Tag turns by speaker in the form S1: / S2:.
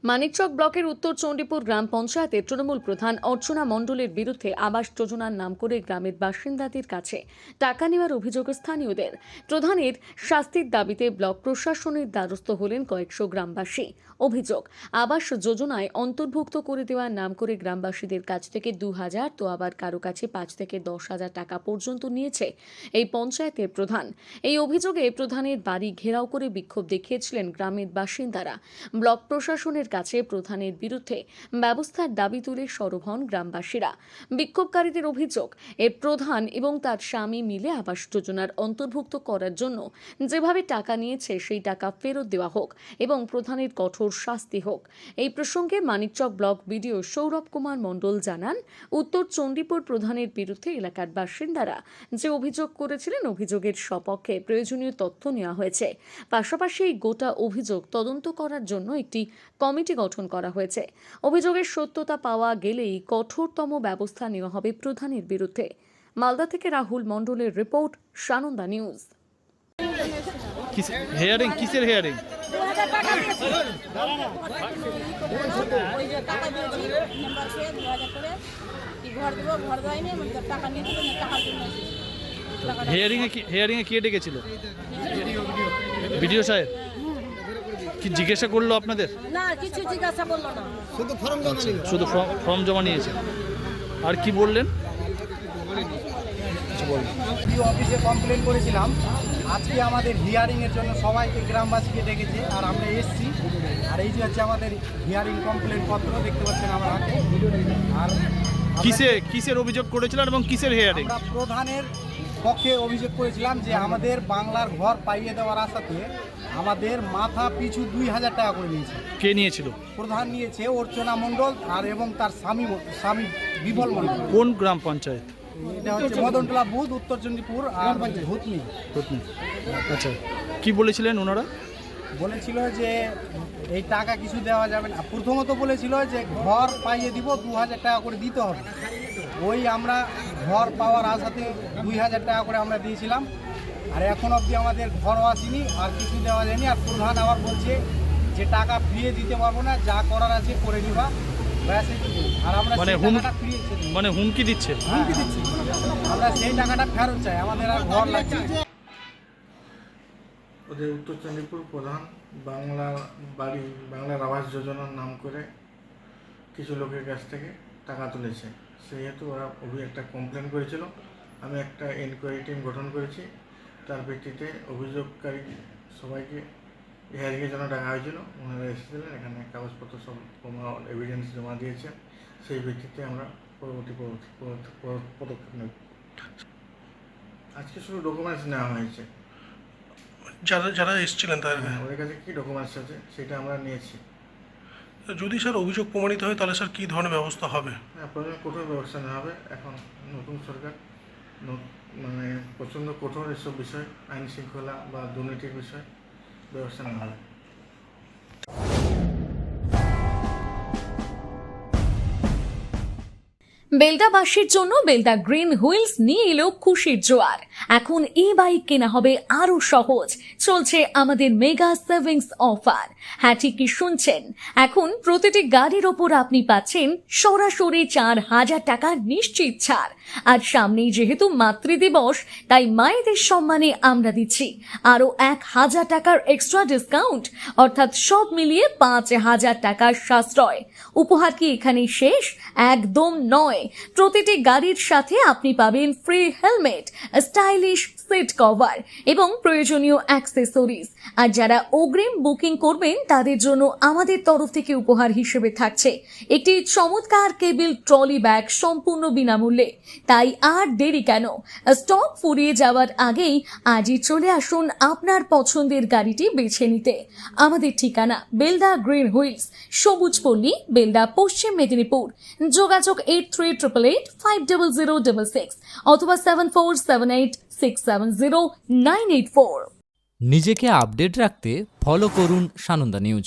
S1: মানিকচক ব্লকের উত্তর চণ্ডীপুর গ্রাম পঞ্চায়েতের তৃণমূল প্রধান অর্চনা মণ্ডলের বিরুদ্ধে আবাস যোজনার নাম করে গ্রামের বাসিন্দাদের কাছে টাকা নেওয়ার অভিযোগ স্থানীয়দের। প্রধানের শাস্তির দাবিতে ব্লক প্রশাসনের দ্বারস্থ হলেন কয়েকশো গ্রামবাসী। অভিযোগ, আবাস যোজনায় অন্তর্ভুক্ত করে দেওয়ার নাম করে গ্রামবাসীদের কাছ থেকে ২,০০০ তো আবার কারো কাছে ৫ থেকে ১০,০০০ টাকা পর্যন্ত নিয়েছে এই পঞ্চায়েতের প্রধান। এই অভিযোগে প্রধানের বাড়ি ঘেরাও করে বিক্ষোভ দেখিয়েছিলেন গ্রামের বাসিন্দারা। ব্লক প্রশাসনের কাছে প্রধানের বিরুদ্ধে ব্যবস্থার দাবি তুলে সরব হন গ্রামবাসীরা। বিক্ষোভকারীদের অভিযোগ, এর প্রধান এবং তার স্বামী মিলে আবাস যোজনার অন্তর্ভুক্ত করার জন্য যেভাবে টাকা নিয়েছে সেই টাকা ফেরত দেওয়া হোক এবং প্রধানের কঠোর শাস্তি হোক। এই প্রসঙ্গে মানিকচক ব্লক বিডিও সৌরভ কুমার মণ্ডল জানান, উত্তর চণ্ডীপুর প্রধানের বিরুদ্ধে এলাকার বাসিন্দারা যে অভিযোগ করেছিলেন, অভিযোগের সপক্ষে প্রয়োজনীয় তথ্য নেওয়া হয়েছে। পাশাপাশি এই গোটা অভিযোগ তদন্ত করার জন্য একটি কমিটি গঠন করা হয়েছে। অভিযোগের সত্যতা পাওয়া গেলেই কঠোরতম ব্যবস্থা নেওয়া হবে প্রধানের বিরুদ্ধে। মালদা থেকে রাহুল মণ্ডলের রিপোর্ট, সানন্দা নিউজ।
S2: কিসের হেয়ারিং? হেয়ারিং এ কে ডেকেছিল? ভিডিও সাহেব কি জিজ্ঞাসা করলো আপনাদের?
S3: না, কিছু জিজ্ঞাসা করলো না,
S2: শুধু ফর্ম জমা নিয়েছে। আর কি বললেন?
S4: অফিসে কমপ্লেন করেছিলাম। আজকে আমাদের হিয়ারিং এর জন্য সবাইকে গ্রামবাসীকে ডেকেছে আর আমরা এসছি। আর এই যে হচ্ছে আমাদের হিয়ারিং কমপ্লেন পত্র, দেখতে পাচ্ছেন আমরা। আর
S2: কিসের অভিযোগ করেছিলেন এবং কিসের হিয়ারিং?
S4: আমরা প্রধানের পক্ষে অভিযোগ করেছিলাম যে আমাদের বাংলার ঘর পাইয়ে দেওয়ার আশাতে আমাদের মাথা পিছু ২,০০০ টাকা করে নিয়েছে।
S2: কে নিয়েছিল?
S4: প্রধান নিয়েছে, অর্চনা মণ্ডল আর এবং তার স্বামী বিমল মণ্ডল।
S2: কোন গ্রাম পঞ্চায়েত?
S4: এটা হচ্ছে মদনটোলা বুথ, উত্তর চণ্ডীপুর আর ভূতনি।
S2: আচ্ছা, কি বলেছিলেন ওনারা?
S4: বলেছিল যে এই টাকা কিছু দেওয়া যাবে না। প্রথমত বলেছিল যে ঘর পাইয়ে দিব, ২,০০০ টাকা করে দিতে হবে। ওই আমরা ঘর পাওয়ার আশাতে ২,০০০ টাকা করে আমরা দিয়েছিলাম। আর এখন অবধি আমাদের ঘরও আসেনি, আর কিছু দেওয়া যায়নি। আর প্রধান আবার বলছে যে টাকা ফিরিয়ে দিতে পারবো না, যা করার আছে করে নিবা। আর আমরা
S2: মানে হুমকি দিচ্ছে।
S4: আমরা সেই টাকাটা ফেরত চাই, আমাদের আর ঘর লাগছে।
S5: ওদের উত্তর চণ্ডীপুর প্রধান বাংলার আবাস যোজনার নাম করে কিছু লোকের কাছ থেকে টাকা তুলেছে। সেহেতু ওরা একটা কমপ্লেন করেছিল। আমি একটা এনকোয়ারি টিম গঠন করেছি। তার ভিত্তিতে অভিযোগকারী সবাইকে হিয়ারিংয়ের জন্য ডাকা হয়েছিল। ওনারা এসেছিলেন, এখানে কাগজপত্র সব এভিডেন্স জমা দিয়েছেন। সেই ভিত্তিতে আমরা পরবর্তী পদক্ষেপ নেব। আজকে শুধু ডকুমেন্টস নেওয়া হয়েছে।
S6: যারা এসেছিলেন
S5: ওদের কাছে কী ডকুমেন্টস আছে সেটা আমরা নিয়েছি।
S6: যদি স্যার অভিযোগ প্রমাণিত হয় তাহলে স্যার কী ধরনের ব্যবস্থা হবে?
S5: হ্যাঁ, প্রথমে কঠোর ব্যবস্থা নেওয়া হবে। এখন নতুন সরকার মানে প্রচণ্ড কঠোর এসব বিষয়, আইন শৃঙ্খলা বা দুর্নীতির বিষয় ব্যবস্থা নেওয়া হবে।
S1: বেলদাবাসীর জন্য বেলদা গ্রিন হুইলস নিয়ে এলো খুশির জোয়ার। এখন বাইক কেনা হবে আরো সহজ। চলছে আমাদের মেগা সেভিংস অফার। হ্যাঁ, ঠিকই শুনছেন, এখন প্রতিটি গাড়ির ওপর আপনি পাচ্ছেন সরাসরি ৪,০০০ টাকার নিশ্চিত ছাড়। আর সামনেই যেহেতু মাতৃদিবস, তাই মায়েদের সম্মানে আমরা দিচ্ছি আরো ১,০০০ টাকার এক্সট্রা ডিসকাউন্ট, অর্থাৎ সব মিলিয়ে ৫,০০০ টাকার সাশ্রয়। উপহার কি এখানেই শেষ? একদম নয়। প্রতিটি গাড়ির সাথে আপনি পাবেন free helmet, stylish seat cover এবং প্রয়োজনীয় অ্যাক্সেসরিজ। আর যারা অগ্রিম বুকিং করবেন তাদের জন্য আমাদের তরফ থেকে উপহার হিসেবে থাকছে একটি চমৎকার কেবিল ট্রলি ব্যাগ, সম্পূর্ণ বিনামূল্যে। তাই আর দেরি কেন? স্টক ফুরিয়ে যাওয়ার আগেই আজই চলে আসুন আপনার পছন্দের গাড়িটি বেছে নিতে। আমাদের ঠিকানা বেলদা গ্রিন হুইলস, সবুজপল্লী, বেলদা, পশ্চিম মেদিনীপুর। যোগাযোগ 8388500666 অথবা 7478670984।
S7: নিজেকে আপডেট রাখতে ফলো করুন সানন্দা নিউজ।